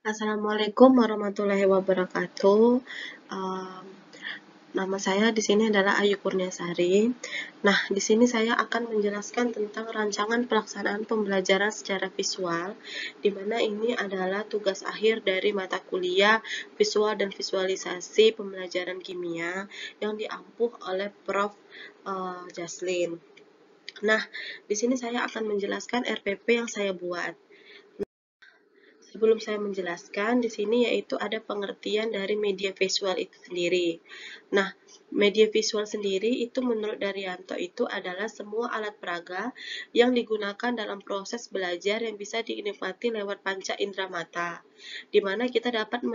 Assalamualaikum warahmatullahi wabarakatuh. Em, Nama saya di sini adalah Ayu Kurniasari. Nah, di sini saya akan menjelaskan tentang rancangan pelaksanaan pembelajaran secara visual, di mana ini adalah tugas akhir dari mata kuliah visual dan visualisasi pembelajaran kimia yang diampuh oleh Prof. Jaslin. Nah, di sini saya akan menjelaskan RPP yang saya buat. Sebelum saya menjelaskan, di sini yaitu ada pengertian dari media visual itu sendiri. Nah, media visual sendiri itu menurut Daryanto itu adalah semua alat peraga yang digunakan dalam proses belajar yang bisa dinikmati lewat panca indera mata, di mana kita dapat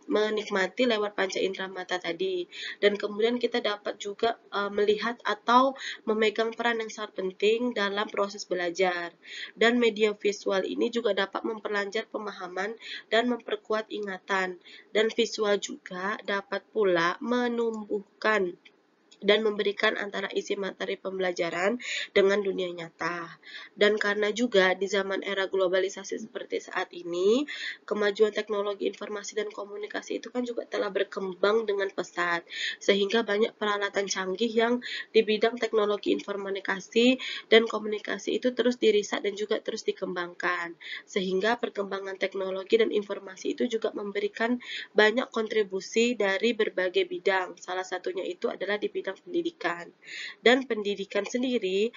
menikmati lewat panca indera mata tadi, dan kemudian kita dapat juga melihat atau memegang peran yang sangat penting dalam proses belajar. Dan media visual ini juga dapat memperlancar pemahaman dan memperkuat ingatan, dan visual juga dapat pula menumbuhkan dan memberikan antara isi materi pembelajaran dengan dunia nyata. Dan karena juga di zaman era globalisasi seperti saat ini, kemajuan teknologi informasi dan komunikasi itu kan juga telah berkembang dengan pesat, sehingga banyak peralatan canggih yang di bidang teknologi informasi dan komunikasi itu terus diriset dan juga terus dikembangkan, sehingga perkembangan teknologi dan informasi itu juga memberikan banyak kontribusi dari berbagai bidang. Salah satunya itu adalah di bidang pendidikan. Dan pendidikan sendiri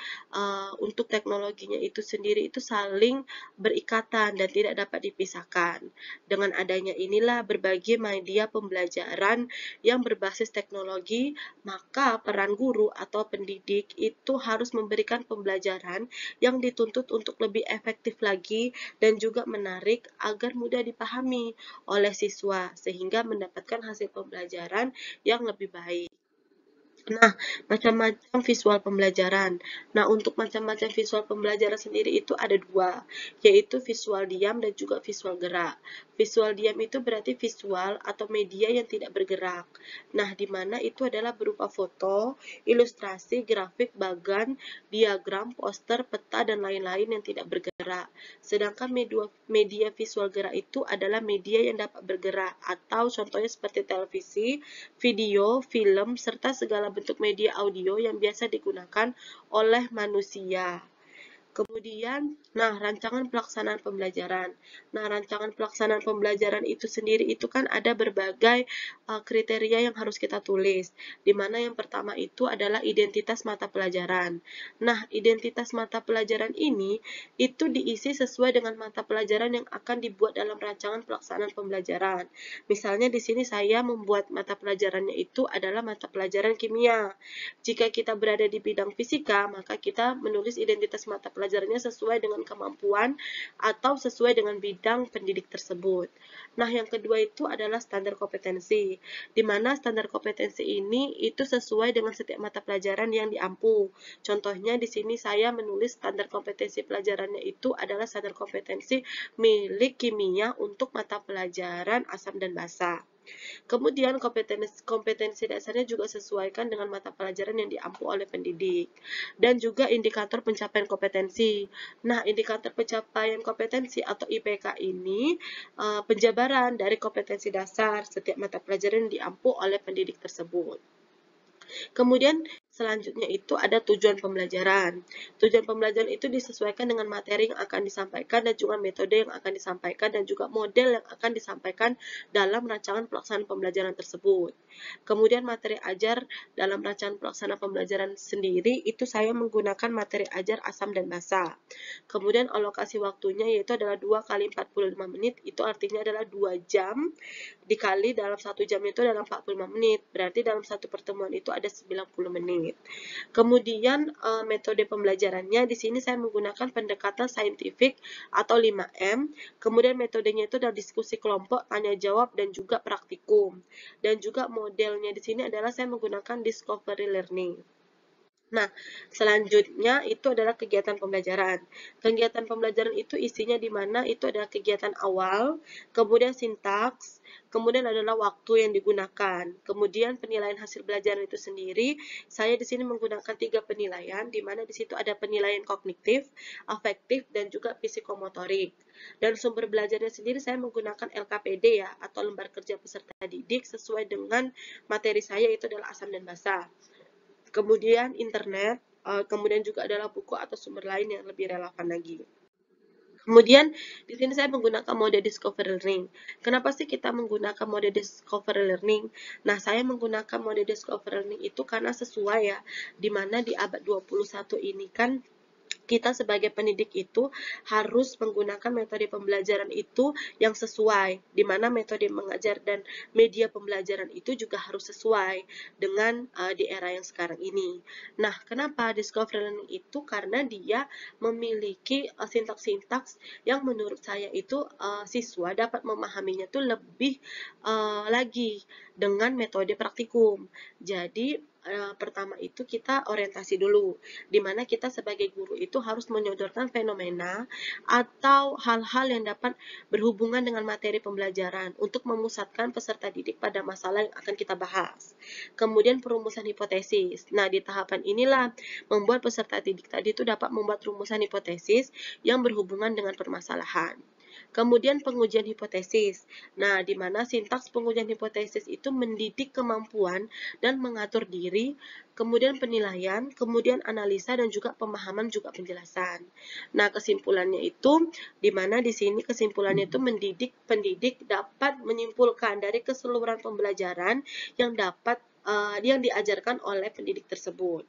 untuk teknologinya itu sendiri itu saling berikatan dan tidak dapat dipisahkan. Dengan adanya inilah berbagai media pembelajaran yang berbasis teknologi, maka peran guru atau pendidik itu harus memberikan pembelajaran yang dituntut untuk lebih efektif lagi dan juga menarik agar mudah dipahami oleh siswa sehingga mendapatkan hasil pembelajaran yang lebih baik. Nah, macam-macam visual pembelajaran. Nah, untuk macam-macam visual pembelajaran sendiri itu ada dua, yaitu visual diam dan juga visual gerak. Visual diam itu berarti visual atau media yang tidak bergerak. Nah, di mana itu adalah berupa foto, ilustrasi, grafik, bagan, diagram, poster, peta, dan lain-lain yang tidak bergerak. Sedangkan media visual gerak itu adalah media yang dapat bergerak, atau contohnya seperti televisi, video, film, serta segala bentuk media audio yang biasa digunakan oleh manusia. Kemudian, rancangan pelaksanaan pembelajaran. Nah, rancangan pelaksanaan pembelajaran itu sendiri itu kan ada berbagai kriteria yang harus kita tulis, di mana yang pertama itu adalah identitas mata pelajaran. Nah, identitas mata pelajaran ini itu diisi sesuai dengan mata pelajaran yang akan dibuat dalam rancangan pelaksanaan pembelajaran. Misalnya di sini saya membuat mata pelajarannya itu adalah mata pelajaran kimia. Jika kita berada di bidang fisika, maka kita menulis identitas mata pelajarannya sesuai dengan kemampuan atau sesuai dengan bidang pendidik tersebut. Nah, yang kedua itu adalah standar kompetensi, di mana standar kompetensi ini itu sesuai dengan setiap mata pelajaran yang diampu. Contohnya di sini saya menulis standar kompetensi pelajarannya itu adalah standar kompetensi milik kimia untuk mata pelajaran asam dan basa. Kemudian kompetensi dasarnya juga sesuaikan dengan mata pelajaran yang diampu oleh pendidik. Dan juga indikator pencapaian kompetensi. Nah, indikator pencapaian kompetensi atau IPK ini penjabaran dari kompetensi dasar setiap mata pelajaran yang diampu oleh pendidik tersebut. Kemudian selanjutnya itu ada tujuan pembelajaran. Tujuan pembelajaran itu disesuaikan dengan materi yang akan disampaikan dan juga metode yang akan disampaikan dan juga model yang akan disampaikan dalam rancangan pelaksanaan pembelajaran tersebut. Kemudian materi ajar dalam rancangan pelaksanaan pembelajaran sendiri itu saya menggunakan materi ajar asam dan basa. Kemudian alokasi waktunya yaitu adalah 2 kali 45 menit, itu artinya adalah 2 jam dikali dalam 1 jam itu adalah 45 menit. Berarti dalam satu pertemuan itu ada 90 menit. Kemudian metode pembelajarannya di sini saya menggunakan pendekatan saintifik atau 5M. Kemudian metodenya itu adalah diskusi kelompok, tanya jawab dan juga praktikum. Dan juga modelnya di sini adalah saya menggunakan discovery learning. Nah, selanjutnya itu adalah kegiatan pembelajaran. Kegiatan pembelajaran itu isinya di mana itu adalah kegiatan awal, kemudian sintaks, kemudian adalah waktu yang digunakan, kemudian penilaian hasil belajar itu sendiri. Saya di sini menggunakan 3 penilaian, di mana di situ ada penilaian kognitif, afektif, dan juga psikomotorik. Dan sumber belajarnya sendiri saya menggunakan LKPD ya, atau lembar kerja peserta didik sesuai dengan materi saya itu adalah asam dan basa. Kemudian internet, kemudian juga adalah buku atau sumber lain yang lebih relevan lagi. Kemudian di sini saya menggunakan mode discovery learning. Kenapa sih kita menggunakan mode discovery learning? Nah, saya menggunakan mode discovery learning itu karena sesuai ya, di mana di abad 21 ini kan kita sebagai pendidik itu harus menggunakan metode pembelajaran itu yang sesuai, di mana metode mengajar dan media pembelajaran itu juga harus sesuai dengan di era yang sekarang ini. Nah, kenapa discovery learning itu? Karena dia memiliki sintaks-sintaks yang menurut saya itu siswa dapat memahaminya tuh lebih lagi dengan metode praktikum. Jadi, pertama itu kita orientasi dulu, di mana kita sebagai guru itu harus menyodorkan fenomena atau hal-hal yang dapat berhubungan dengan materi pembelajaran untuk memusatkan peserta didik pada masalah yang akan kita bahas. Kemudian perumusan hipotesis. Nah, di tahapan inilah membuat peserta didik tadi itu dapat membuat rumusan hipotesis yang berhubungan dengan permasalahan. Kemudian pengujian hipotesis. Nah, di mana sintaks pengujian hipotesis itu mendidik kemampuan dan mengatur diri, kemudian penilaian, kemudian analisa dan juga pemahaman juga penjelasan. Nah, kesimpulannya itu di mana di sini kesimpulannya itu mendidik pendidik dapat menyimpulkan dari keseluruhan pembelajaran yang dapat yang diajarkan oleh pendidik tersebut.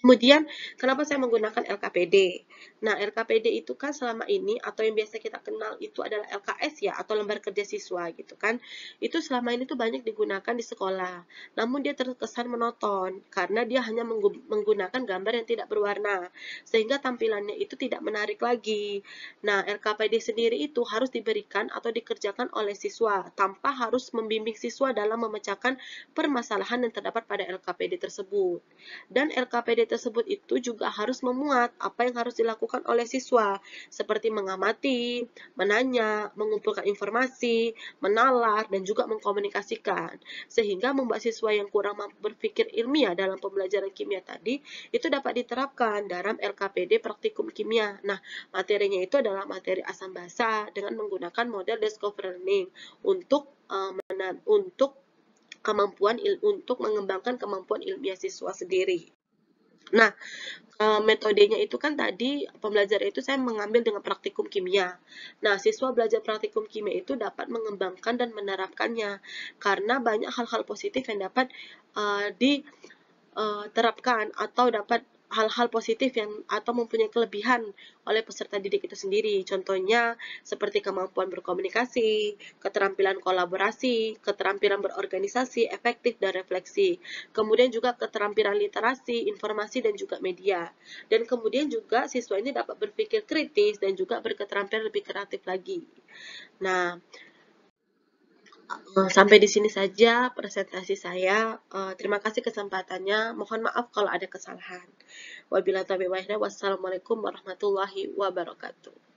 Kemudian, kenapa saya menggunakan LKPD? Nah, LKPD itu kan selama ini, atau yang biasa kita kenal itu adalah LKS ya, atau lembar kerja siswa gitu kan. Itu selama ini tuh banyak digunakan di sekolah. Namun dia terkesan monoton, karena dia hanya menggunakan gambar yang tidak berwarna, sehingga tampilannya itu tidak menarik lagi. Nah, LKPD sendiri itu harus diberikan atau dikerjakan oleh siswa, tanpa harus membimbing siswa dalam memecahkan permasalahan yang terdapat pada LKPD tersebut. Dan LKPD tersebut itu juga harus memuat apa yang harus dilakukan oleh siswa, seperti mengamati, menanya, mengumpulkan informasi, menalar, dan juga mengkomunikasikan. Sehingga membuat siswa yang kurang mampu berpikir ilmiah dalam pembelajaran kimia tadi, itu dapat diterapkan dalam LKPD praktikum kimia. Nah, materinya itu adalah materi asam basa dengan menggunakan model discovery learning untuk untuk mengembangkan kemampuan ilmiah siswa sendiri. Nah, metodenya itu kan tadi pembelajaran itu saya mengambil dengan praktikum kimia. Nah, siswa belajar praktikum kimia itu dapat mengembangkan dan menerapkannya karena banyak hal-hal positif yang dapat diterapkan atau dapat hal-hal positif yang atau mempunyai kelebihan oleh peserta didik itu sendiri. Contohnya seperti kemampuan berkomunikasi, keterampilan kolaborasi, keterampilan berorganisasi, efektif dan refleksi. Kemudian juga keterampilan literasi, informasi dan juga media. Dan kemudian juga siswa ini dapat berpikir kritis dan juga berketerampilan lebih kreatif lagi. Nah, sampai di sini saja presentasi saya. Terima kasih kesempatannya. Mohon maaf kalau ada kesalahan. Wabillahi taufiq wal hidayah. Wassalamualaikum warahmatullahi wabarakatuh.